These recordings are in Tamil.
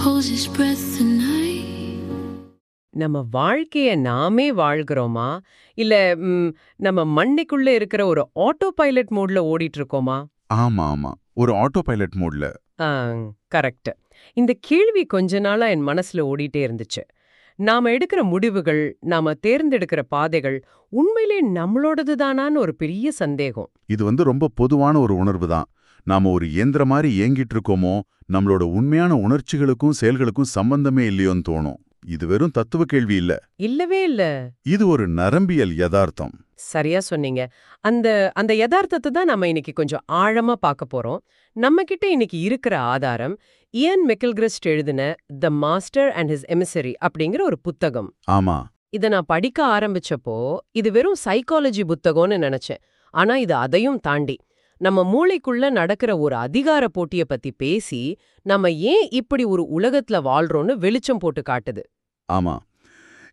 holds his breath the night. நம்ம வாழ்க்கைய நாமே வாழ்கிறோமா இல்ல நம்ம மண்டைக்குள்ள இருக்கிற ஒரு ஆட்டோ பைலட் மோட்ல ஓடிட்டு இருக்கோமா? ஆமா ஆமா, ஒரு ஆட்டோ பைலட் மோட்ல. கரெக்ட். இந்த கேள்வி கொஞ்ச நாளா என் மனசுல ஓடிட்டே இருந்துச்சு. நாம எடுக்கிற முடிவுகள், நாம தேர்ந்தெடுக்கிற பாதைகள் உண்மையிலே நம்மளோடது தானான்னு ஒரு பெரிய சந்தேகம். இது ரொம்ப பொதுவான ஒரு உணர்வு தான். நாம ஒரு இயந்திர மாதிரி இயங்கிட்டு இருக்கோமோ, நம்மளோட உண்மையான உணர்ச்சிகளுக்கும் செயல்களுக்கும் சம்பந்தமே இல்லையோன்னு தோணும். இது வெறும் தத்துவ கேள்வி இல்ல. இல்லவே இல்ல. இது ஒரு நரம்பியல் யதார்த்தம். சரியா சொன்னீங்க. அந்த யதார்த்தத்தை தான் நம்ம இன்னைக்கு கொஞ்சம் ஆழமா பார்க்க போறோம். நம்ம கிட்ட இன்னைக்கு இருக்கிற ஆதாரம் இயன் மெக்கில்கிரிஸ்ட் எழுதின தி மாஸ்டர் அண்ட் ஹிஸ் எமிசரி அப்படிங்கிற ஒரு புத்தகம். ஆமா. இதை நான் படிக்க ஆரம்பிச்சப்போ இது வெறும் சைக்காலஜி புத்தகம்னு நினைச்சேன். ஆனா இது அதையும் தாண்டி நம்ம மூளைக்குள்ள நடக்கிற ஒரு அதிகார போட்டிய பத்தி பேசி நம்ம ஏன் இப்படி ஒரு உலகத்துல வாழ்றோம்னு வெளிச்சம் போட்டு காட்டுது. ஆமா,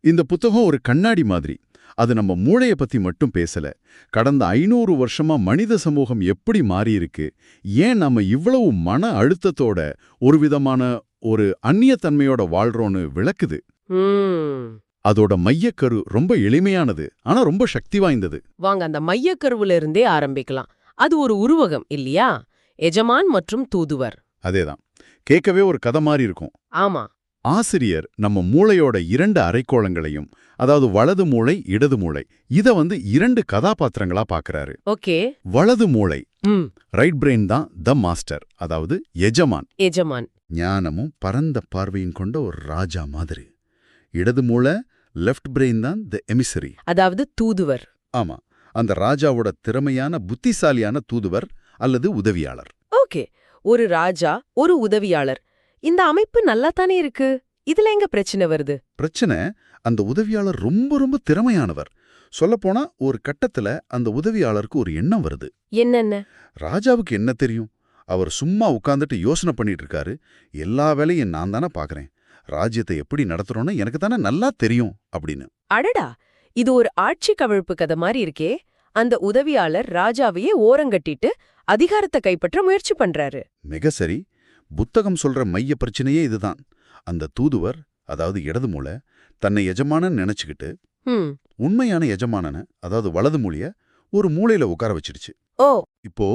இந்த புத்தகம் ஒரு கண்ணாடி மாதிரி. அது நம்ம மூளைய பத்தி மட்டும் பேசல. கடந்த 500 வருஷமா மனித சமூகம் எப்படி மாறியிருக்கு, ஏன் நம்ம இவ்வளவு மன அழுத்தத்தோட ஒரு விதமான ஒரு அந்நியத்தன்மையோட வாழ்றோன்னு விளக்குது. அதோட மையக்கரு ரொம்ப எளிமையானது, ஆனா ரொம்ப சக்தி வாய்ந்தது. வாங்க அந்த மையக்கருவுல இருந்தே ஆரம்பிக்கலாம். அது ஒரு உருவகம் இல்லையா? எஜமான் மற்றும் தூதுவர். அதேதான். கேட்கவே ஒரு கதை மாதிரி இருக்கும். ஆமா. ஆசிரியர் நம்ம மூளையோட 2 அரைக்கோளங்களையும், அதாவது வலது மூளை இடது மூளை, இத 2 கதாபாத்திரங்களா பாக்குறாரு. ஓகே. வலது மூளை ரைட் பிரெயின் தான் த மாஸ்டர், அதாவது எஜமான். எஜமான் ஞானமும் பரந்த பார்வையும் கொண்ட ஒரு ராஜா மாதிரி. இடது மூளை லெஃப்ட் பிரெயின் தான் த எமிசரி, அதாவது தூதுவர். ஆமா, அந்த ராஜாவோட திறமையான புத்திசாலியான தூதுவர் அல்லது உதவியாளர். ஓகே, ஒரு ராஜா ஒரு உதவியாளர். இந்த அமைப்பு நல்லாத்தானே இருக்கு. இதுல எங்க பிரச்சனை வருது? பிரச்சனை, அந்த உதவியாளர் ரொம்ப ரொம்ப திறமையானவர். சொல்லப்போனா ஒரு கட்டத்துல அந்த உதவியாளருக்கு ஒரு எண்ணம் வருது. என்னென்ன? ராஜாவுக்கு என்ன தெரியும்? அவர் சும்மா உட்கார்ந்துட்டு யோசனை பண்ணிட்டு இருக்காரு. எல்லா வேலையும் நான் தானே பாக்குறேன், ராஜ்யத்தை எப்படி நடத்துறோன்னு எனக்கு தானே நல்லா தெரியும் அப்படின்னு. அடடா, இது ஒரு ஆட்சி கவிழ்ப்பு கதை மாதிரி இருக்கே. அந்த உதவியாளர் ராஜாவையே ஓரங்கட்டிட்டு அதிகாரத்தை கைப்பற்ற முயற்சி பண்றாரு. மிக சரி. புத்தகம் சொல்ற மைய பிரச்சனையே இதுதான். அந்த தூதுவர், அதாவது இடது மூளை, தன்னை எஜமானன்னு நினைச்சுக்கிட்டு உண்மையான எஜமானன, அதாவது வலது மூளைய ஒரு மூளையில உட்கார வச்சிடுச்சு. ஓ. இப்போ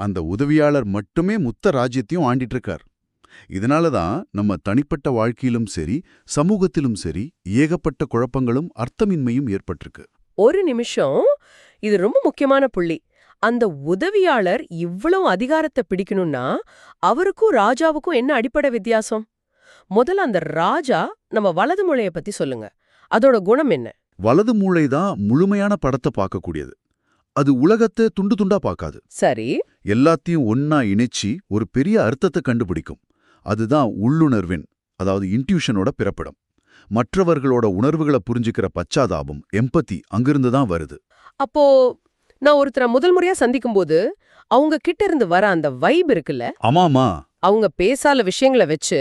அந்த உதவியாளர் மட்டுமே மொத்த ராஜ்யத்தையும் ஆண்டிட்டு இருக்கார். இதனாலதான் நம்ம தனிப்பட்ட வாழ்க்கையிலும் சரி சமூகத்திலும் சரி ஏகப்பட்ட குழப்பங்களும் அர்த்தமின்மையும் ஏற்பட்டிருக்கு. ஒரு நிமிஷம், இது ரொம்ப முக்கியமான புள்ளி. அந்த உதவியாளர் இவ்வளவு அதிகாரத்தை பிடிக்கணும்னா அவருக்கும் ராஜாவுக்கும் என்ன அடிப்படை வித்தியாசம்? முதல்ல அந்த ராஜா நம்ம வலது மூளைய பத்தி சொல்லுங்க. அதோட குணம் என்ன? வலது மூளைதான் முழுமையான படத்தை பார்க்கக்கூடியது. அது உலகத்தை துண்டு துண்டா பார்க்காது. சரி. எல்லாத்தையும் ஒன்னா இணைச்சி ஒரு பெரிய அர்த்தத்தை கண்டுபிடிக்கும். அதுதான் உள்ளுணர்வின், அதாவது இன்ட்யூஷனோட பிறப்பிடம். மற்றவர்களோட உணர்வுகளை புரிஞ்சுக்கிற பச்சாதாபம், எம்பத்தி அங்கிருந்து தான் வருது. அப்போ நான் ஒருத்தரை முதல் முறையா சந்திக்கும் போது அவங்க கிட்ட இருந்து வர அந்த வைப் இருக்குல்ல, ஆமாமா, அவங்க பேசால விஷயங்களை வச்சு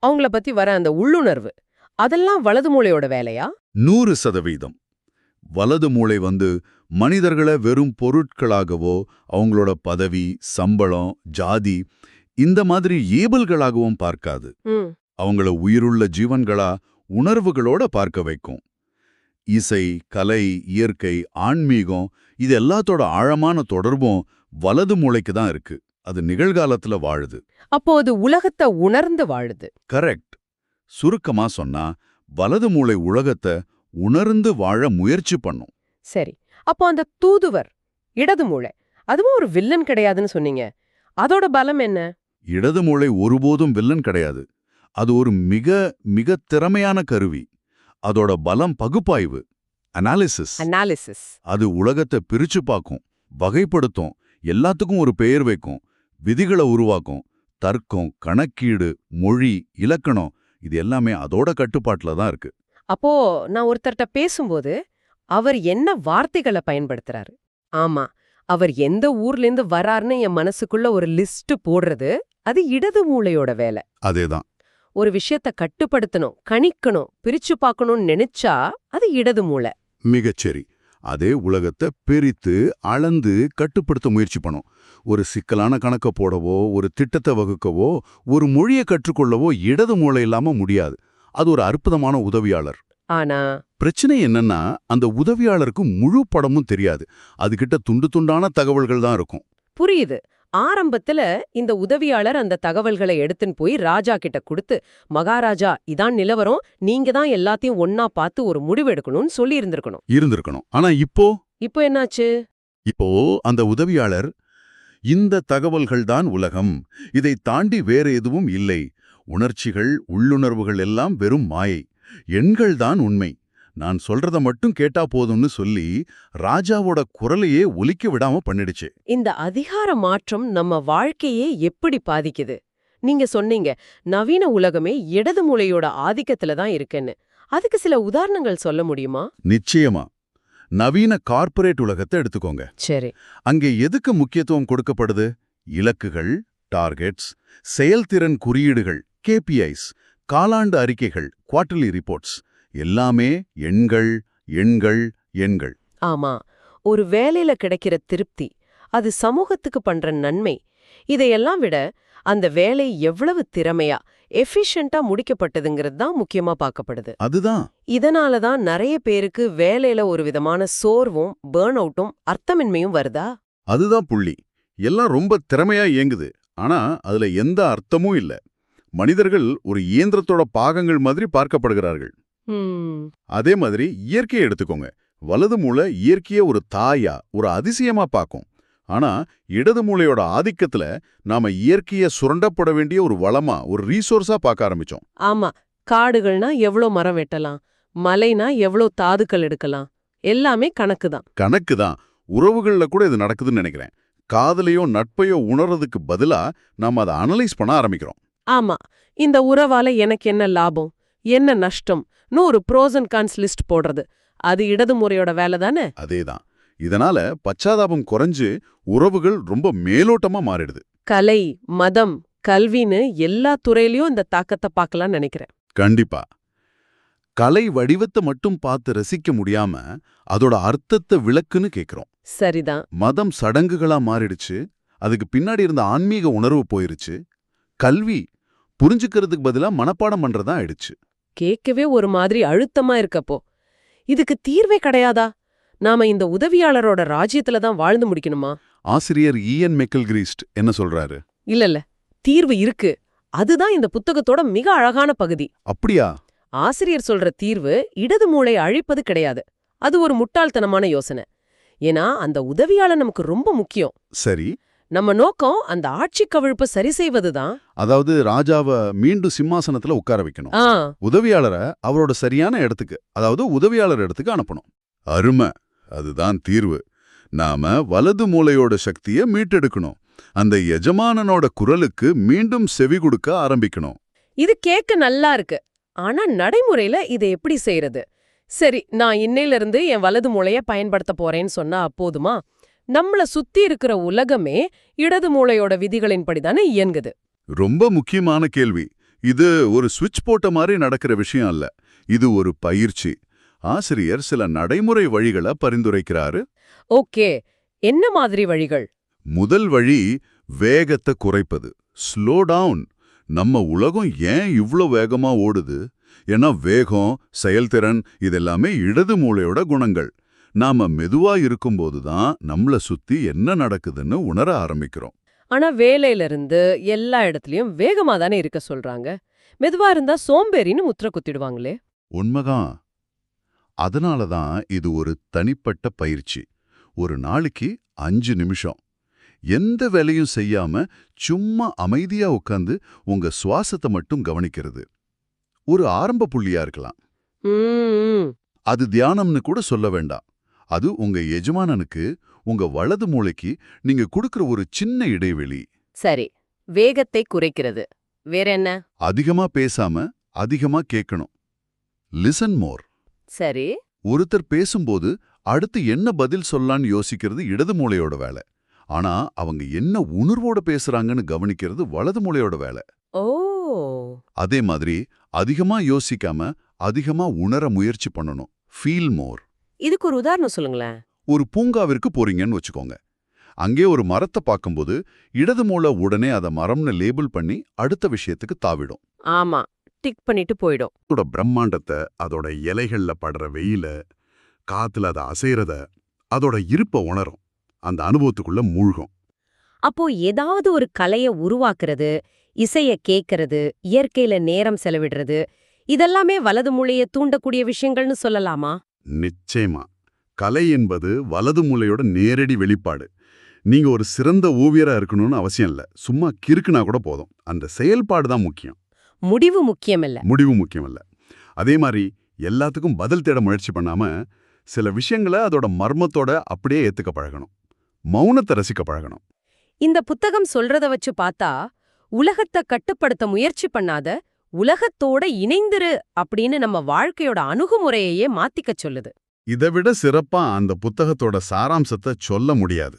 அவங்கள பத்தி வர அந்த உள்ளுணர்வு, அதெல்லாம் வலது மூளையோட வேலையா? 100%. வலது மூளை மனிதர்களை வெறும் பொருட்களாகவோ, அவங்களோட பதவி, சம்பளம், ஜாதி இந்த மாதிரி ஏபல்களாகவும் பார்க்காது. அவங்கள உயிருள்ள ஜீவன்களா, உணர்வுகளோட பார்க்க வைக்கும். இசை, கலை, இயற்கை, ஆன்மீகம் இது எல்லாத்தோட ஆழமான தொடர்பும் வலது மூளைக்கு தான் இருக்கு. அது நிகழ்காலத்துல வாழுது. அப்போ அது உலகத்தை உணர்ந்து வாழுது. கரெக்ட். சுருக்கமா சொன்னா வலது மூளை உலகத்தை உணர்ந்து வாழ முயற்சி பண்ணும். சரி. அப்போ அந்த தூதுவர் இடது மூளை, அதுவும் ஒரு வில்லன் கிடையாதுன்னு சொன்னீங்க. அதோட பலம் என்ன? இடது மூளை ஒருபோதும் வில்லன் கிடையாது. அது ஒரு மிக மிக திறமையான கருவி. அதோட பலம் பகுப்பாய்வு, அனாலிசிஸ். அது உலகத்தை பிரிச்சு பார்க்கும், வகைப்படுத்தும், எல்லாத்துக்கும் ஒரு பெயர் வைக்கும், விதிகளை உருவாக்கும். தர்க்கம், கணக்கீடு, மொழி, இலக்கணம் இது எல்லாமே அதோட கட்டுப்பாட்டுல தான் இருக்கு. அப்போ நான் ஒருத்தர்கிட்ட பேசும்போது அவர் என்ன வார்த்தைகளை பயன்படுத்துறாரு, ஆமா, அவர் எந்த ஊர்லேருந்து வராருன்னு என் மனசுக்குள்ள ஒரு லிஸ்ட் போடுறது, அது இடது மூளையோட வேலை. அதேதான். ஒரு விஷயத்தை கட்டுப்படுத்தணும், கணிக்கணும், பிரிச்சு பார்க்கணும்னு நினைச்சா அது இடது மூளை. மிகச்சரி. அதே உலகத்தை பிரித்து அளந்து கட்டுப்படுத்த முயற்சி பண்ணும். ஒரு சிக்கலான கணக்க போடவோ, ஒரு திட்டத்தை வகுக்கவோ, ஒரு மொழியை கற்றுக்கொள்ளவோ இடது மூளை இல்லாம முடியாது. அது ஒரு அற்புதமான உதவியாளர். ஆனா பிரச்சனை என்னன்னா, அந்த உதவியாளருக்கு முழு படமும் தெரியாது. அதுகிட்ட துண்டு துண்டான தகவல்கள் தான் இருக்கும். புரியுது. ஆரம்பத்துல இந்த உதவியாளர் அந்த தகவல்களை எடுத்துன்னு போய் ராஜா கிட்ட கொடுத்து, மகாராஜா இதான் நிலவரம், நீங்க தான் எல்லாத்தையும் ஒன்னா பார்த்து ஒரு முடிவு எடுக்கணும்னு சொல்லி இருந்திருக்கணும். ஆனா இப்போ என்னாச்சு? இப்போ அந்த உதவியாளர், இந்த தகவல்கள் தான் உலகம், இதை தாண்டி வேற எதுவும் இல்லை, உணர்ச்சிகள் உள்ளுணர்வுகள் எல்லாம் வெறும் மாயை, எண்கள் தான் உண்மை, நான் சொல்றத மட்டும் கேட்டா போதும்னு சொல்லி ராஜாவோட குரலையே ஒலிக்க விடாம பண்ணிடுச்சு. இந்த அதிகார மாற்றம் நம்ம வாழ்க்கையே எப்படி பாதிக்குது? நீங்க சொன்னீங்க நவீன உலகமே இடது மூளையோட ஆதிக்கத்துல தான் இருக்குன்னு. அதுக்கு சில உதாரணங்கள் சொல்ல முடியுமா? நிச்சயமா. நவீன கார்ப்பரேட் உலகத்தை எடுத்துக்கோங்க. சரி. அங்கே எதுக்கு முக்கியத்துவம் கொடுக்கப்படுது? இலக்குகள், டார்கெட்ஸ், செயல்திறன் குறியீடுகள், கேபிஐஸ், காலாண்டு அறிக்கைகள், குவார்ட்டர்லி ரிப்போர்ட்ஸ், எல்லாமே எண்கள் எண்கள் எண்கள். ஆமா. ஒரு வேலையில கிடைக்கிற திருப்தி, அது சமூகத்துக்கு பண்ற நன்மை, இதையெல்லாம் விட அந்த வேலை எவ்வளவு திறமையா எஃபிஷியண்டா முடிக்கப்பட்டதுங்கிறது தான் முக்கியமா பார்க்கப்படுது. அதுதான். இதனால தான் நிறைய பேருக்கு வேலையில ஒரு விதமான சோர்வும் பர்ன் அவுட்டும் அர்த்தமின்மையும் வருதா? அதுதான் புள்ளி. எல்லாம் ரொம்ப திறமையா இயங்குது, ஆனா அதுல எந்த அர்த்தமும் இல்ல. மனிதர்கள் ஒரு இயந்திரத்தோட பாகங்கள் மாதிரி பார்க்கப்படுகிறார்கள். அதே மாதிரி இயற்கையை எடுத்துக்கோங்க. வலது மூளை இயற்கையை ஒரு தாயா, ஒரு அதிசயமா பார்க்கும். ஆனா இடது மூளையோட ஆதிக்கத்துல நாம இயற்கையை சுரண்டப்பட வேண்டிய ஒரு வளமா, ஒரு ரீசோர்ஸா பார்க்க ஆரம்பிச்சோம். ஆமா. காடுகள்னா எவ்வளோ மரம் வெட்டலாம், மலைனா எவ்வளோ தாதுக்கள் எடுக்கலாம், எல்லாமே கணக்கு தான். உறவுகள்ல கூட இது நடக்குதுன்னு நினைக்கிறேன். காதலையோ நட்பையோ உணர்றதுக்கு பதிலா நாம அதை அனலைஸ் பண்ண ஆரம்பிக்கிறோம். ஆமா. இந்த உறவால எனக்கு என்ன லாபம், என்ன நஷ்டம்னு ஒரு ப்ரோஸ் அண்ட் கான்ஸ் லிஸ்ட் போடுறது, அது இடது முறையோட வேலை தானே? அதேதான். இதனால பச்சாதாபம் குறைஞ்சு உறவுகள் ரொம்ப மேலோட்டமா மாறிடுது. கலை, மதம், கல்வின்னு எல்லா துறையிலயும் இந்த தாக்கத்தை பார்க்கலாம்னு நினைக்கிறேன். கண்டிப்பா. கலை வடிவத்தை மட்டும் பார்த்து ரசிக்க முடியாம அதோட அர்த்தத்தை விளக்குன்னு கேக்குறோம். சரிதான். மதம் சடங்குகளா மாறிடுச்சு, அதுக்கு பின்னாடி இருந்த ஆன்மீக உணர்வு போயிருச்சு. கல்வி புரிஞ்சுக்கிறதுக்கு பதிலா மனப்பாடம் பண்றதா ஆயிடுச்சு. கேட்கவே ஒரு மாதிரி அழுத்தமா இருக்கப்போ இதுக்கு தீர்வே கிடையாதா? நாம இந்த உதவியாளரோட ராஜ்யத்துல தான் வாழ்ந்து முடிக்கணுமா? ஆசிரியர் இயன் மெக்கல்கிரீஸ்ட் என்ன சொல்றாரு? இல்ல, தீர்வு இருக்கு. அதுதான் இந்த புத்தகத்தோட மிக அழகான பகுதி. அப்படியா? ஆசிரியர் சொல்ற தீர்வு இடது மூளை அழிப்பது கிடையாது. அது ஒரு முட்டாள்தனமான யோசனை. ஏன்னா அந்த உதவியாளர் நமக்கு ரொம்ப முக்கியம். சரி. நம்ம நோக்கம் அந்த ஆட்சி கவிழ்ப்பை சரி செய்வதுதான். அதாவது ராஜாவை மீண்டும் சிம்மாசனத்துல உட்கார வைக்கணும். உதவியாளரை அவரோட சரியான இடத்துக்கு, அதாவது உதவியாளர் இடத்துக்கு அனுப்பணும். அருமை. அதுதான் தீர்வு. நாம வலது மூளையோட சக்தியை மீட்டெடுக்கணும். அந்த எஜமானனோட குரலுக்கு மீண்டும் செவி கொடுக்க ஆரம்பிக்கணும். இது கேட்க நல்லா இருக்கு. ஆனா நடைமுறையில இதை எப்படி செய்யறது? சரி, நான் இன்னையில இருந்து என் வலது மூளைய பயன்படுத்த போறேன்னு சொன்னா போதுமா? நம்மள சுத்தி இருக்கிற உலகமே இடது மூளையோட விதிகளின்படிதானே இயங்குது. ரொம்ப முக்கியமான கேள்வி. இது ஒரு சுவிட்ச் போட்ட மாதிரி நடக்கிற விஷயம் அல்ல. இது ஒரு பயிற்சி. ஆசிரியர் சில நடைமுறை வழிகளை பரிந்துரைக்கிறாரு. ஓகே, என்ன மாதிரி வழிகள்? முதல் வழி வேகத்தை குறைப்பது. Slow down. நம்ம உலகம் ஏன் இவ்ளோ வேகமா ஓடுது? ஏன்னா வேகம், செயல்திறன் இதெல்லாமே இடது மூளையோட குணங்கள். நாம மெதுவா இருக்கும்போது தான் நம்மள சுத்தி என்ன நடக்குதுன்னு உணர ஆரம்பிக்கிறோம். ஆனா வேலையில இருந்து எல்லா இடத்துலயும் வேகமா தானே இருக்க சொல்றாங்க. மெதுவா இருந்தா சோம்பேறின்னு முத்திர குத்திடுவாங்களே. உண்மைதான். அதனாலதான் இது ஒரு தனிப்பட்ட பயிற்சி. ஒரு நாளைக்கு 5 நிமிஷம் எந்த வேலையும் செய்யாம சும்மா அமைதியா உட்கார்ந்து உங்க சுவாசத்தை மட்டும் கவனிக்கிறது ஒரு ஆரம்ப புள்ளியா இருக்கலாம். அது தியானம்னு கூட சொல்ல வேண்டாம். அது உங்க எஜமானனுக்கு, உங்க வலது மூளைக்கு நீங்க கொடுக்கிற ஒரு சின்ன இடைவெளி. சரி, வேகத்தை குறைக்கிறது. வேற என்ன? அதிகமா பேசாம அதிகமா கேட்கணும். லிசன் மோர். சரி. ஒருத்தர் பேசும்போது அடுத்து என்ன பதில் சொல்லலான்னு யோசிக்கிறது இடது மூளையோட வேலை. ஆனா அவங்க என்ன உணர்வோட பேசுறாங்கன்னு கவனிக்கிறது வலது மூளையோட வேலை. ஓ. அதே மாதிரி அதிகமா யோசிக்காம அதிகமா உணர முயற்சி பண்ணணும். Feel more. இதுக்கு ஒரு உதாரணம் சொல்லுங்களேன். ஒரு பூங்காவிற்கு போறீங்கன்னு வச்சுக்கோங்க. அங்கே ஒரு மரத்தை பார்க்கும்போது இடது மூளை உடனே அதை மரம்னு லேபிள் பண்ணி அடுத்த விஷயத்துக்கு தாவிடும். ஆமா, டிக் பண்ணிட்டு போயிடும். அதோட பிரம்மாண்டத்தை, அதோட இலைகள்ல படுற வெயில, காத்துல அதை அசைறத, அதோட இருப்ப உணரும். அந்த அனுபவத்துக்குள்ள மூழ்கும். அப்போ ஏதாவது ஒரு கலைய உருவாக்குறது, இசைய கேட்கறது, இயற்கையில நேரம் செலவிடுறது, இதெல்லாமே வலது மூளைய தூண்டக்கூடிய விஷயங்கள்னு சொல்லலாமா? நிச்சயமா. கலை என்பது வலது மூளையோட நேரடி வெளிப்பாடு. நீங்க ஒரு சிறந்த ஓவியரா இருக்கணும்னு அவசியம் இல்ல. சும்மா கிறுக்குனா கூட போதும். அந்த செயல்பாடு தான் முக்கியம். முடிவு முக்கியமில்ல. முடிவு முக்கியம் இல்ல. அதே மாதிரி எல்லாத்துக்கும் பதில் தேட முயற்சி பண்ணாம சில விஷயங்களை அதோட மர்மத்தோட அப்படியே ஏத்துக்க பழகணும். மௌனத்தை ரசிக்க பழகணும். இந்த புத்தகம் சொல்றத வச்சு பார்த்தா, உலகத்தை கட்டுப்படுத்த முயற்சி பண்ணாத, உலகத்தோட இணைந்திரு அப்படின்னு நம்ம வாழ்க்கையோட அணுகுமுறையையே மாத்திக்க சொல்லுது. இதைவிட சிறப்பா அந்த புத்தகத்தோட சாராம்சத்தை சொல்ல முடியாது.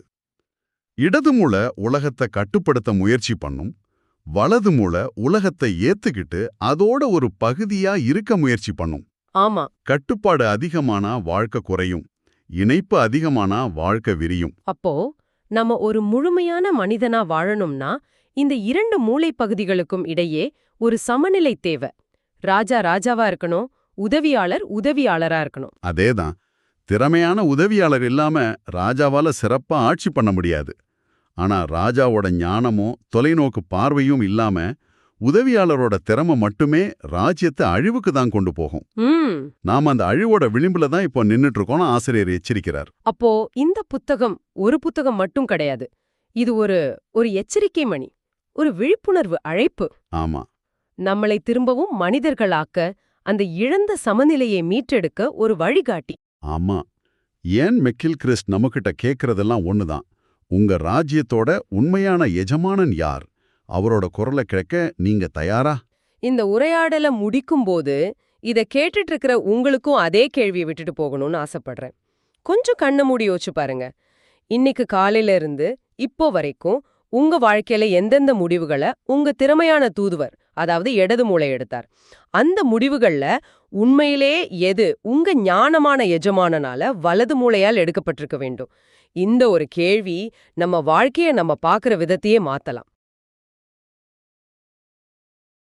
இடது மூளை உலகத்தை கட்டுப்படுத்த முயற்சி பண்ணும், வலது மூளை உலகத்தை ஏத்துக்கிட்டு அதோட ஒரு பகுதியா இருக்க முயற்சி பண்ணும். ஆமா, கட்டுப்பாடு அதிகமானா வாழ்க்கை குறையும், இணைப்பு அதிகமானா வாழ்க்கை விரியும். அப்போ நம்ம ஒரு முழுமையான மனிதனா வாழணும்னா இந்த இரண்டு மூளை பகுதிகளுக்கும் இடையே ஒரு சமநிலை தேவை. ராஜா ராஜாவா இருக்கணும், உதவியாளர் உதவியாளரா இருக்கணும். அதேதான். திறமையான உதவியாளர் இல்லாம ராஜாவால சிறப்பா ஆட்சி பண்ண முடியாது. ஆனா ராஜாவோட ஞானமும் தொலைநோக்கு பார்வையும் இல்லாம உதவியாளரோட திறமை மட்டுமே ராஜ்யத்தை அழிவுக்கு தான் கொண்டு போகும். நாம அந்த அழிவோட விளிம்புல தான் இப்போ நின்னுட்டு இருக்கோம்னு ஆசிரியர் எச்சரிக்கிறார். அப்போ இந்த புத்தகம் ஒரு புத்தகம் மட்டும் கிடையாது. இது ஒரு எச்சரிக்கை மணி, ஒரு விழிப்புணர்வு அழைப்பு. ஆமா, நம்மளை திரும்பவும் மனிதர்களாக்க, அந்த இழந்த சமநிலையை மீட்டெடுக்க ஒரு வழிகாட்டி. ஆமா. ஏன் மெக்கில் கிறிஸ்ட் நம்மகிட்ட கேட்கறதெல்லாம் ஒண்ணுதான். உங்க ராஜ்யத்தோட உண்மையான எஜமானன் யார்? அவரோட குரலை கேட்க நீங்க தயாரா? இந்த உரையாடலை முடிக்கும்போது இத கேட்டுட்டு இருக்கிற உங்களுக்கும் அதே கேள்வியை விட்டுட்டு போகணும்னு ஆசைப்படுறேன். கொஞ்சம் கண்ணை மூடி யோசிச்சு பாருங்க. இன்னைக்கு காலையில இருந்து இப்போ வரைக்கும் உங்க வாழ்க்கையில எந்தெந்த முடிவுகளை உங்க திறமையான தூதுவர், அதாவது இடது மூளை எடுத்தார்? அந்த முடிவுகள்ல உண்மையிலே எது உங்க ஞானமான எஜமானனால வலது மூளையால் எடுக்கப்பட்டிருக்க வேண்டும்? இந்த ஒரு கேள்வி நம்ம வாழ்க்கைய நம்ம பார்க்குற விதத்தையே மாத்தலாம்.